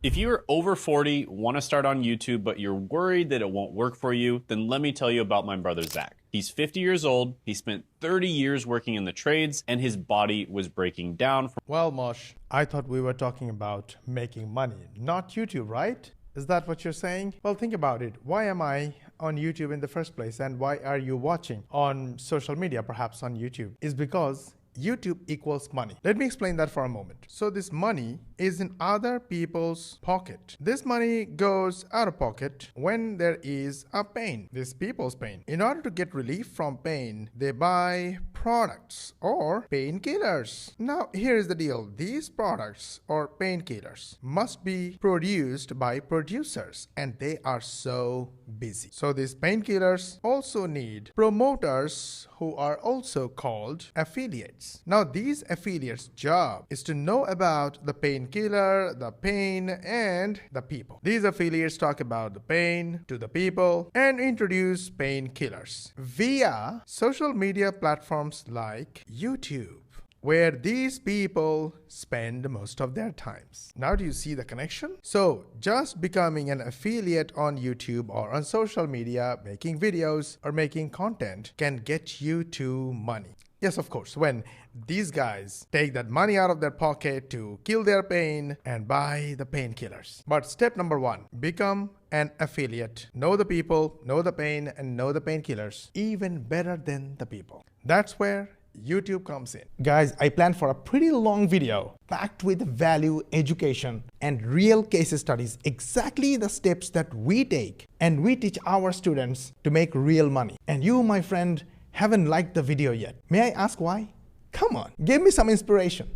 If you're over 40, want to start on YouTube, but you're worried that it won't work for you, then let me tell you about my brother Zach. He's 50 years old, he spent 30 years working in the trades, and his body was breaking down from— Well, Mosh, I thought we were talking about making money, not YouTube, right? Is that what you're saying? Well, think about it. Why am I on YouTube in the first place, and why are you watching on social media, perhaps on YouTube? Is because YouTube equals money. Let me explain that for a moment. So this money is in other people's pocket. This money goes out of pocket when there is a pain, this people's pain. In order to get relief from pain, they buy products or painkillers. Now, here is the deal. These products or painkillers must be produced by producers, and they are so busy. So these painkillers also need promoters who are also called affiliates. Now, these affiliates' job is to know about the painkiller, the pain, and the people. These affiliates talk about the pain to the people and introduce painkillers via social media platforms like YouTube, where these people spend most of their times. Now, do you see the connection? So just becoming an affiliate on YouTube or on social media, making videos or making content can get you to money. Yes, of course, when these guys take that money out of their pocket to kill their pain and buy the painkillers. But step number one, become an affiliate. Know the people, know the pain, and know the painkillers even better than the people. That's where YouTube comes in. Guys, I planned for a pretty long video packed with value, education, and real case studies, exactly the steps that we take and we teach our students to make real money. And you, my friend, haven't liked the video yet. May I ask why? Come on, give me some inspiration.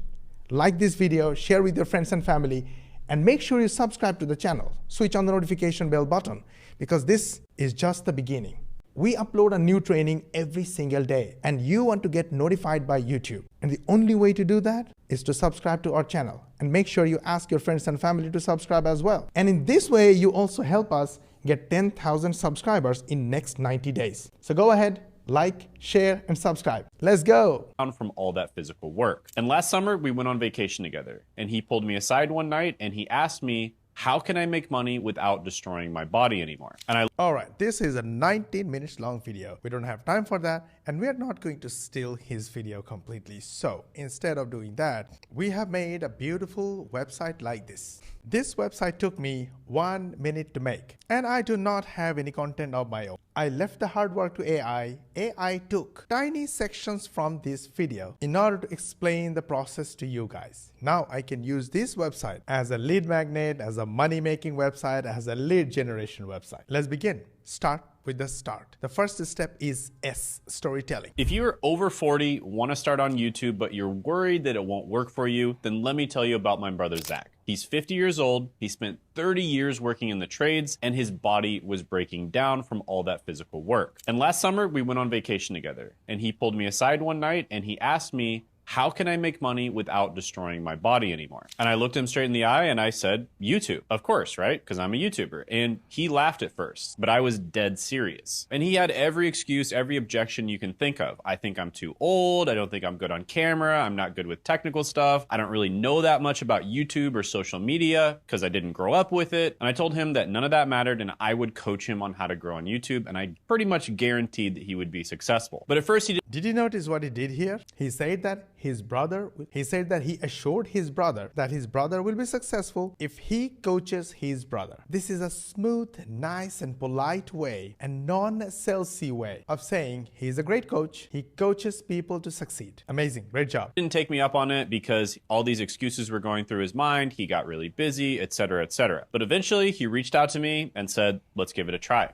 Like this video, share with your friends and family, and make sure you subscribe to the channel. Switch on the notification bell button, because this is just the beginning. We upload a new training every single day, and you want to get notified by YouTube. And the only way to do that is to subscribe to our channel, and make sure you ask your friends and family to subscribe as well. And in this way, you also help us get 10,000 subscribers in next 90 days. So go ahead, like, share, and subscribe. Let's go. From all that physical work. And last summer, we went on vacation together, and he pulled me aside one night and he asked me, how can I make money without destroying my body anymore? And all right, this is a 19 minutes long video. We don't have time for that, and we are not going to steal his video completely. So instead of doing that, we have made a beautiful website like this. This website took me 1 minute to make, and I do not have any content of my own. I left the hard work to AI. AI took tiny sections from this video in order to explain the process to you guys. Now I can use this website as a lead magnet, as a money-making website, as a lead generation website. Let's begin. Start with the start. The first step is S, storytelling. If you're over 40, want to start on YouTube, but you're worried that it won't work for you, then let me tell you about my brother Zach. He's 50 years old, he spent 30 years working in the trades, and his body was breaking down from all that physical work. And last summer, we went on vacation together, and he pulled me aside one night and he asked me, how can I make money without destroying my body anymore? And I looked him straight in the eye and I said, YouTube. Of course, right? Because I'm a YouTuber. And he laughed at first, but I was dead serious. And he had every excuse, every objection you can think of. I think I'm too old. I don't think I'm good on camera. I'm not good with technical stuff. I don't really know that much about YouTube or social media because I didn't grow up with it. And I told him that none of that mattered and I would coach him on how to grow on YouTube. And I pretty much guaranteed that he would be successful. But at first he Did you notice what he did here? He said that he assured his brother that his brother will be successful if he coaches his brother. This is a smooth, nice, and polite way, and non-salesy way of saying he's a great coach. He coaches people to succeed. Amazing. Great job. Didn't take me up on it because all these excuses were going through his mind. He got really busy, etc., etc. But eventually he reached out to me and said, let's give it a try.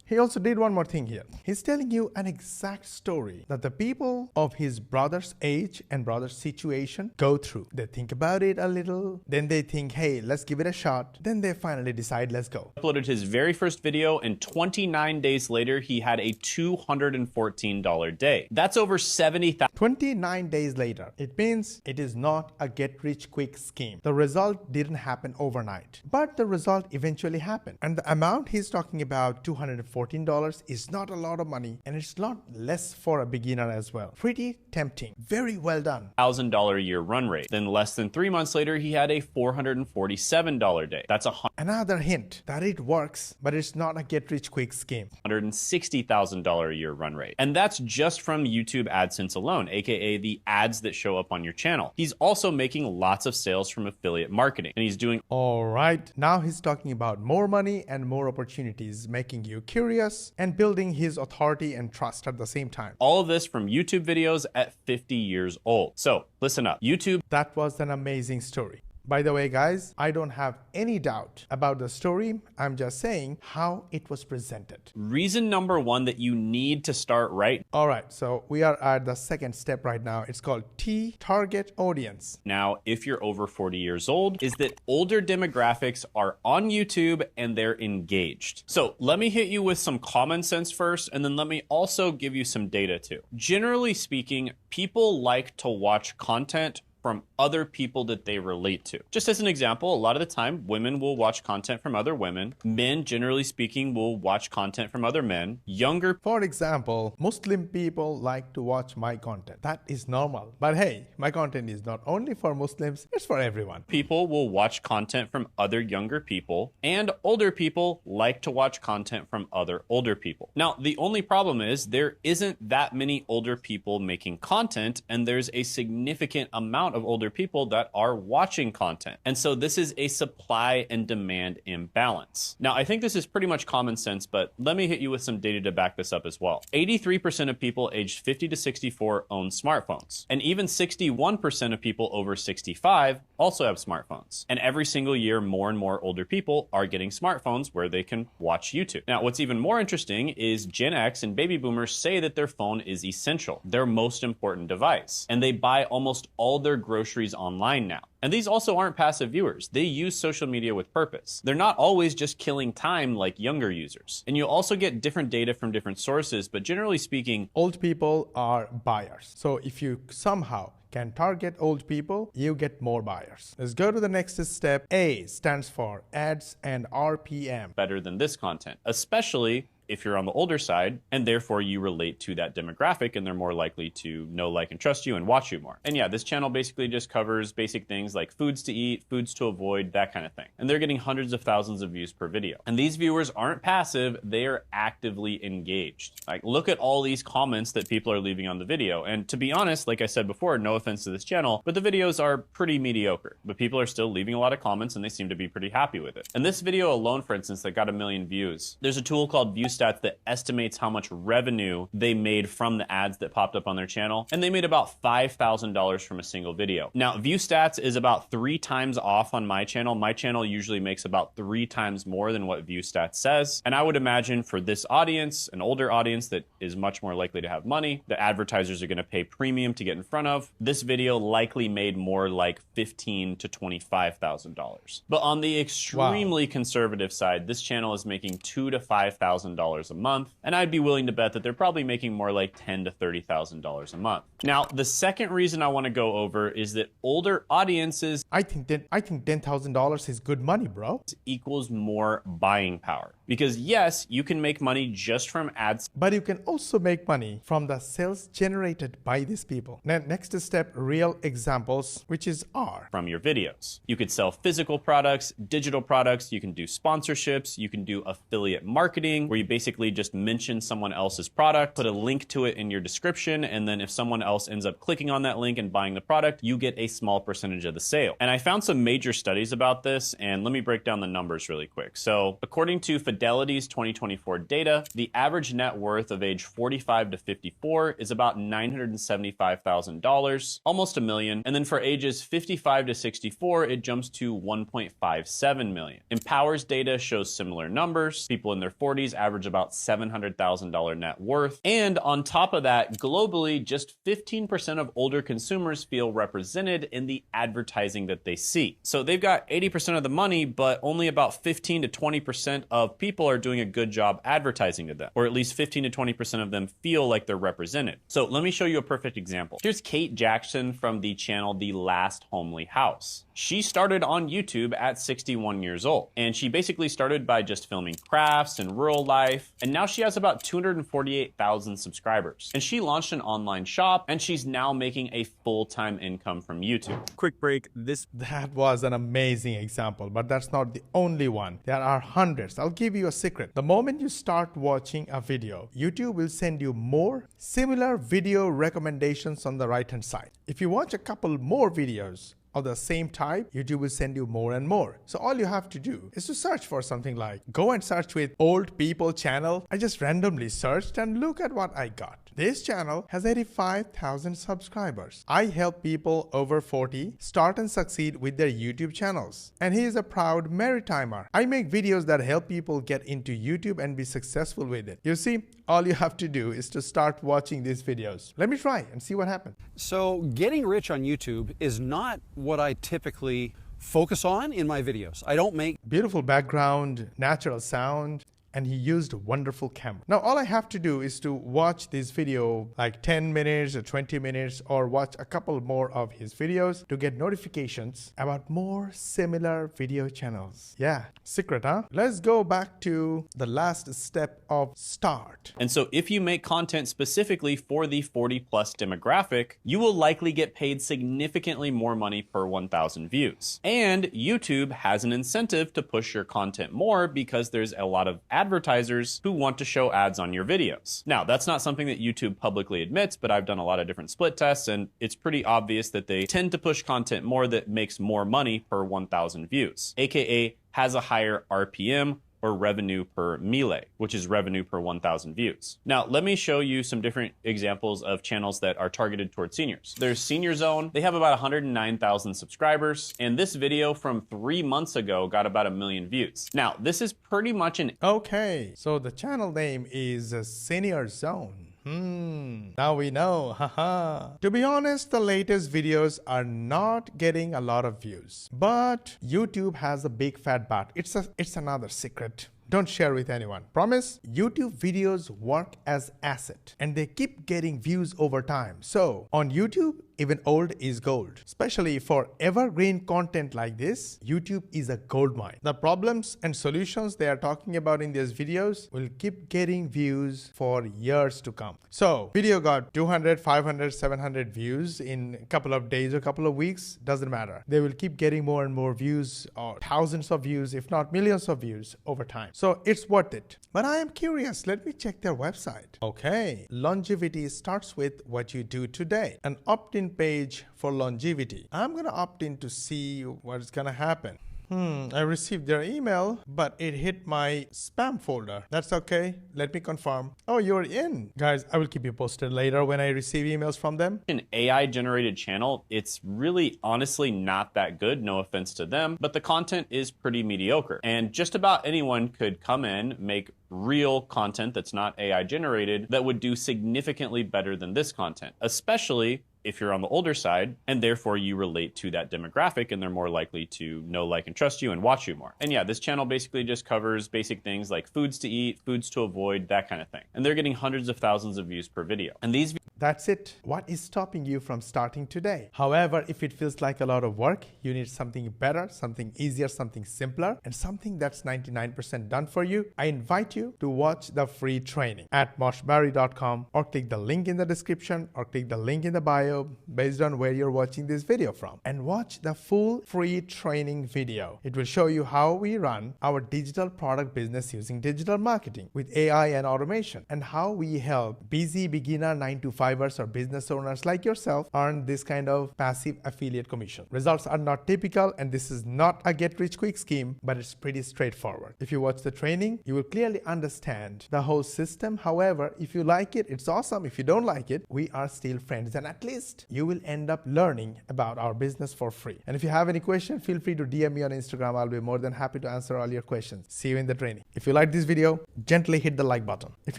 He also did one more thing here. He's telling you an exact story that the people of his brother's age and brother's situation go through. They think about it a little, then they think, hey, let's give it a shot. Then they finally decide, let's go. Uploaded his very first video, and 29 days later, he had a $214 day. That's over 70,000. 29 days later. It means it is not a get-rich-quick scheme. The result didn't happen overnight, but the result eventually happened. And the amount he's talking about, $214, $14 is not a lot of money, and it's not less for a beginner as well. Pretty tempting. Very well done. $1,000 a year run rate. Then less than 3 months later, he had a $447 day. That's another hint that it works, but it's not a get-rich-quick scheme. $160,000 a year run rate. And that's just from YouTube AdSense alone, aka the ads that show up on your channel. He's also making lots of sales from affiliate marketing, and he's doing all right. Now he's talking about more money and more opportunities, making you curious and building his authority and trust at the same time. All of this from YouTube videos at 50 years old. So listen up. YouTube. That was an amazing story. By the way, guys, I don't have any doubt about the story. I'm just saying how it was presented. Reason number one that you need to start right. All right, so we are at the second step right now. It's called T, target audience. Now, if you're over 40 years old, is that older demographics are on YouTube and they're engaged. So let me hit you with some common sense first, and then let me also give you some data too. Generally speaking, people like to watch content from other people that they relate to. Just as an example, a lot of the time, women will watch content from other women. Men, generally speaking, will watch content from other men. Younger, for example, Muslim people like to watch my content. That is normal. But hey, my content is not only for Muslims, it's for everyone. People will watch content from other younger people, and older people like to watch content from other older people. Now, the only problem is there isn't that many older people making content, and there's a significant amount of older people that are watching content. And so this is a supply and demand imbalance. Now, I think this is pretty much common sense, but let me hit you with some data to back this up as well. 83% of people aged 50 to 64 own smartphones. And even 61% of people over 65 also have smartphones. And every single year, more and more older people are getting smartphones where they can watch YouTube. Now, what's even more interesting is Gen X and baby boomers say that their phone is essential, their most important device. And they buy almost all their groceries online now. And these also aren't passive viewers. They use social media with purpose. They're not always just killing time like younger users. And you'll also get different data from different sources, but generally speaking, old people are buyers. So if you somehow can target old people, you get more buyers. Let's go to the next step. A stands for ads and RPM. Better than this content, especially if you're on the older side, and therefore you relate to that demographic and they're more likely to know, like, and trust you and watch you more. And yeah, this channel basically just covers basic things like foods to eat, foods to avoid, that kind of thing. And they're getting hundreds of thousands of views per video. And these viewers aren't passive, they are actively engaged. Like, look at all these comments that people are leaving on the video. And to be honest, like I said before, no offense to this channel, but the videos are pretty mediocre. But people are still leaving a lot of comments and they seem to be pretty happy with it. And this video alone, for instance, that got 1 million views, there's a tool called ViewStats that estimates how much revenue they made from the ads that popped up on their channel, and they made about $5,000 from a single video. Now, ViewStats is about 3 times off on my channel. My channel usually makes about 3 times more than what ViewStats says, and I would imagine for this audience, an older audience that is much more likely to have money, the advertisers are going to pay premium to get in front of, this video likely made more like $15,000 to $25,000. But on the extremely conservative side, this channel is making $2,000 to $5,000 a month, and I'd be willing to bet that they're probably making more like $10,000 to $30,000 a month. Now, the second reason I want to go over is that older audiences, I think $10,000 is good money, bro. Equals more buying power. Because yes, you can make money just from ads, but you can also make money from the sales generated by these people. Next step, real examples, which is R. From your videos. You could sell physical products, digital products, you can do sponsorships, you can do affiliate marketing, where you basically just mention someone else's product, put a link to it in your description, and then if someone else ends up clicking on that link and buying the product, you get a small percentage of the sale. And I found some major studies about this, and let me break down the numbers really quick. So according to Fidelity's 2024 data, the average net worth of age 45 to 54 is about $975,000, almost $1 million. And then for ages 55 to 64, it jumps to $1.57 million. Empower's data shows similar numbers. People in their 40s average about $700,000 net worth. And on top of that, globally, just 15% of older consumers feel represented in the advertising that they see. So they've got 80% of the money, but only about 15 to 20% of people are doing a good job advertising to them, or at least 15 to 20% of them feel like they're represented. So let me show you a perfect example. Here's Kate Jackson from the channel The Last Homely House. She started on YouTube at 61 years old, and she basically started by just filming crafts and rural life, and now she has about 248,000 subscribers. And she launched an online shop, and she's now making a full-time income from YouTube. Quick break. That was an amazing example, but that's not the only one. There are hundreds. I'll give you a secret. The moment you start watching a video, YouTube will send you more similar video recommendations on the right-hand side. If you watch a couple more videos of the same type, YouTube will send you more and more. So all you have to do is to search for something like, go and search with old people channel. I just randomly searched and look at what I got. This channel has 85,000 subscribers. I help people over 40 start and succeed with their YouTube channels. And he is a proud maritimer. I make videos that help people get into YouTube and be successful with it. You see, all you have to do is to start watching these videos. Let me try and see what happens. So getting rich on YouTube is not what I typically focus on in my videos. I don't make Beautiful background, natural sound, and he used a wonderful camera. Now all I have to do is to watch this video like 10 minutes or 20 minutes, or watch a couple more of his videos to get notifications about more similar video channels. Yeah, secret, huh? Let's go back to the last step of start. And so if you make content specifically for the 40+ demographic, you will likely get paid significantly more money per 1,000 views. And YouTube has an incentive to push your content more because there's a lot of advertisers who want to show ads on your videos. Now, that's not something that YouTube publicly admits, but I've done a lot of different split tests, and it's pretty obvious that they tend to push content more that makes more money per 1,000 views, aka has a higher RPM, or revenue per melee, which is revenue per 1,000 views. Now, let me show you some different examples of channels that are targeted towards seniors. There's Senior Zone. They have about 109,000 subscribers, and this video from 3 months ago got about 1 million views. Now, this is pretty much an... Okay, so the channel name is Senior Zone. Now we know, haha. To be honest, the latest videos are not getting a lot of views. But YouTube has a big fat bat. It's another secret. Don't share with anyone. Promise? YouTube videos work as asset and they keep getting views over time. So on YouTube, even old is gold. Especially for evergreen content like this, YouTube is a gold mine. The problems and solutions they are talking about in these videos will keep getting views for years to come. So video got 200, 500, 700 views in a couple of days or a couple of weeks. Doesn't matter. They will keep getting more and more views, or thousands of views, if not millions of views over time. So it's worth it. But I am curious. Let me check their website. Okay. Longevity starts with what you do today. An opt-in page for longevity. I'm going to opt in to see what's going to happen. I received their email, but it hit my spam folder. That's okay. Let me confirm. Oh, you're in. Guys, I will keep you posted later when I receive emails from them. An AI generated channel, it's really honestly not that good, no offense to them, but the content is pretty mediocre. And just about anyone could come in, make real content that's not AI generated that would do significantly better than this content, especially if you're on the older side, and therefore you relate to that demographic and they're more likely to know, like, and trust you and watch you more. And yeah, this channel basically just covers basic things like foods to eat, foods to avoid, that kind of thing. And they're getting hundreds of thousands of views per video. And these... That's it. What is stopping you from starting today? However, if it feels like a lot of work, you need something better, something easier, something simpler, and something that's 99% done for you, I invite you to watch the free training at moshbarry.com, or click the link in the description, or click the link in the bio based on where you're watching this video from, and watch the full free training video. It will show you how we run our digital product business using digital marketing with AI and automation, and how we help busy beginner 9-to-5ers or business owners like yourself earn this kind of passive affiliate commission. Results are not typical, and this is not a get-rich-quick scheme, but it's pretty straightforward. If you watch the training, you will clearly understand the whole system. However, if you like it, it's awesome. If you don't like it, we are still friends, and at least you will end up learning about our business for free. And if you have any question, feel free to DM me on Instagram. I'll be more than happy to answer all your questions. See you in the training. If you like this video, gently hit the like button. If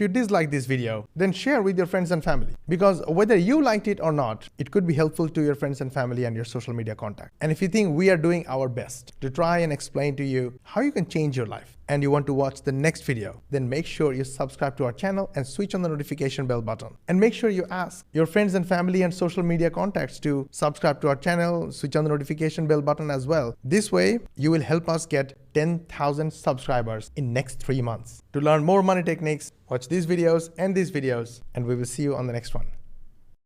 you dislike this video, then share with your friends and family, because whether you liked it or not, it could be helpful to your friends and family and your social media contact. And if you think we are doing our best to try and explain to you how you can change your life, and you want to watch the next video, then make sure you subscribe to our channel and switch on the notification bell button. And make sure you ask your friends and family and social media contacts to subscribe to our channel, switch on the notification bell button as well. This way, you will help us get 10,000 subscribers in next 3 months. To learn more money techniques, watch these videos, and we will see you on the next one.